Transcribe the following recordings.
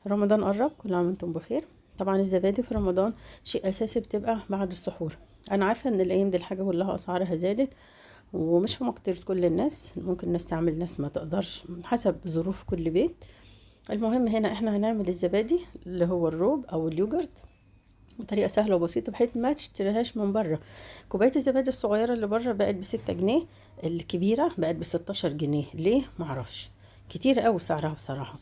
رمضان قرب، كل عام وانتم بخير. طبعا الزبادي في رمضان شيء اساسي بتبقى بعد السحور. انا عارفه ان الايام دي الحاجه كلها اسعارها زادت، ومش في مقدرة كل الناس، ممكن ناس تعمل ناس ما تقدرش حسب ظروف كل بيت. المهم هنا احنا هنعمل الزبادي اللي هو الروب او اليوجرت بطريقه سهله وبسيطه، بحيث ما تشتريهاش من بره. كوبايه الزبادي الصغيره اللي بره بقت ب6 جنيه، الكبيره بقت ب16 جنيه. ليه؟ معرفش، كتير قوي سعرها بصراحه.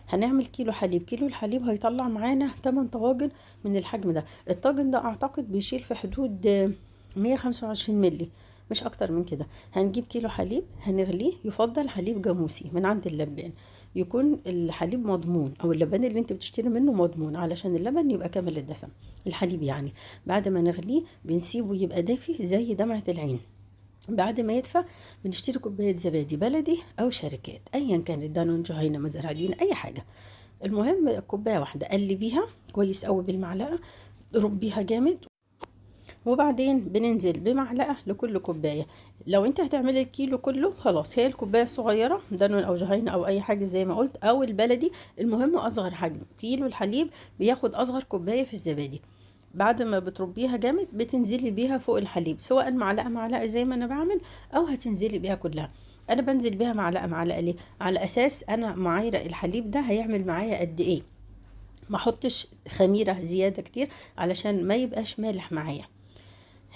هنعمل كيلو حليب، كيلو الحليب هيطلع معانا 8 طواجن من الحجم ده. الطاجن ده اعتقد بيشيل في حدود 125 ملي، مش اكتر من كده. هنجيب كيلو حليب هنغليه، يفضل حليب جاموسي من عند اللبان، يكون الحليب مضمون، او اللبان اللي انت بتشتري منه مضمون، علشان اللبن يبقى كامل الدسم. الحليب يعني بعد ما نغليه بنسيبه يبقى دافي زي دمعة العين. بعد ما يدفى بنشتري كوبايه زبادي بلدي او شركات ايا كانت، دانون، جهينه، مزرعدين، اي حاجه. المهم كوبايه واحده قلبيها كويس قوي بالمعلقه، ربيها جامد، وبعدين بننزل بمعلقه لكل كوبايه. لو انت هتعملي الكيلو كله خلاص، هي الكوبايه الصغيره دانون او جهينه او اي حاجه زي ما قلت، او البلدي، المهم اصغر حجم. كيلو الحليب بياخد اصغر كوبايه في الزبادي. بعد ما بتربيها جامد بتنزلي بيها فوق الحليب، سواء معلقه معلقه زي ما انا بعمل، او هتنزلي بيها كلها. انا بنزل بيها معلقه معلقه ليه؟ على اساس انا معايره الحليب ده هيعمل معايا قد ايه، ما احطش خميره زياده كتير علشان ما يبقاش مالح معايا.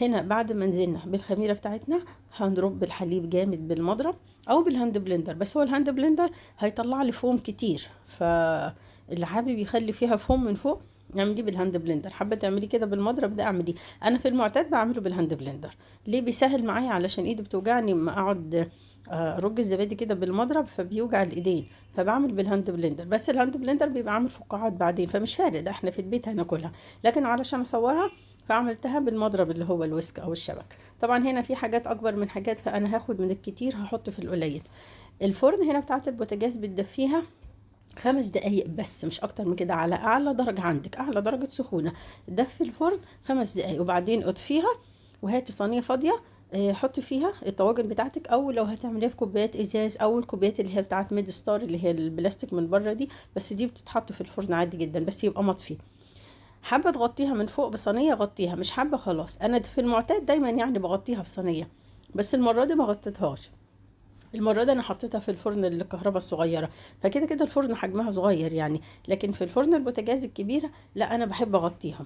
هنا بعد ما نزلنا بالخميره بتاعتنا هنرب الحليب جامد بالمضرب او بالهاند بلندر، بس هو الهاند بلندر هيطلع لي فوم كتير، فاللي حابب يخلي فيها فوم من فوق اعمليه بالهاند بلندر، حابه تعملي كده بالمضرب ده اعمليه. انا في المعتاد بعمله بالهاند بلندر. ليه؟ بيسهل معايا علشان ايدي بتوجعني ما اقعد ارج الزبادي كده بالمضرب، فبيوجع الايدين، فبعمل بالهاند بلندر. بس الهاند بلندر بيبقى عامل فقاعات بعدين، فمش فارق، ده احنا في البيت هناكلها. لكن علشان اصورها فعملتها بالمضرب اللي هو الويسك او الشبك. طبعا هنا في حاجات اكبر من حاجات، فانا هاخد من الكتير هحط في القليل. الفرن هنا بتاعت البوتاجاز بتدفيها 5 دقايق بس، مش اكتر من كده، على اعلى درجة عندك، اعلى درجة سخونة. دفي الفرن 5 دقايق وبعدين اطفيها، وهاتي صينية فاضية حطي فيها الطواجن بتاعتك، او لو هتعمليها في كوبايات ازاز او الكوبايات اللي هي بتاعت ميد ستار اللي هي البلاستيك من بره دي، بس دي بتتحط في الفرن عادي جدا، بس يبقى مطفي. حابه تغطيها من فوق بصينيه غطيها، مش حابه خلاص. انا في المعتاد دايما يعني بغطيها بصينيه، بس المره دي ما غطيتهاش. المره دي انا حطيتها في الفرن الكهرباء الصغيره، فكده كده الفرن حجمها صغير يعني. لكن في الفرن البوتاجاز الكبيره لا، انا بحب اغطيها.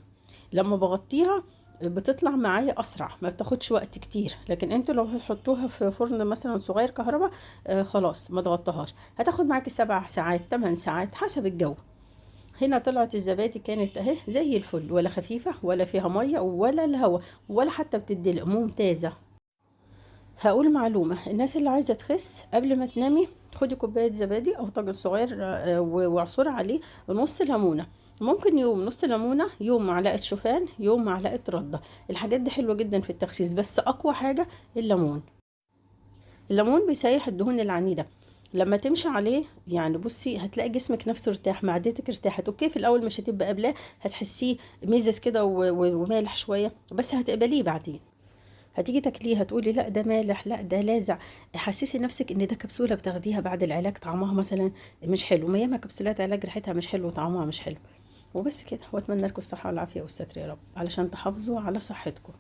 لما بغطيها بتطلع معايا اسرع، ما بتاخدش وقت كتير. لكن انتوا لو هتحطوها في فرن مثلا صغير كهرباء خلاص ما تغطيهاش، هتاخد معاكي 7 ساعات 8 ساعات حسب الجو. هنا طلعت الزبادي كانت اهي زي الفل، ولا خفيفة ولا فيها مية ولا الهوا ولا حتى بتدلق، ممتازة. هقول معلومة، الناس اللي عايزة تخس قبل ما تنامي خدي كوباية زبادي او طاجن صغير واعصري عليه نص ليمونة. ممكن يوم نص ليمونة، يوم معلقة شوفان، يوم معلقة ردة. الحاجات دي حلوة جدا في التخسيس، بس اقوى حاجة الليمون. الليمون بيسيح الدهون العنيدة. لما تمشي عليه يعني بصي هتلاقي جسمك نفسه ارتاح، معدتك ارتاحت. اوكي في الاول مش هتبقى قابلاه، هتحسيه ميزز كده ومالح شويه، بس هتقبليه بعدين. هتيجي تاكليه هتقولي لا ده مالح، لا ده لاذع. حسسي نفسك ان ده كبسوله بتاخديها بعد العلاج طعمها مثلا مش حلو، ما ياما كبسولات علاج ريحتها مش حلو وطعمها مش حلو. وبس كده، واتمنى لكم الصحه والعافيه والستر يا رب، علشان تحافظوا على صحتكم.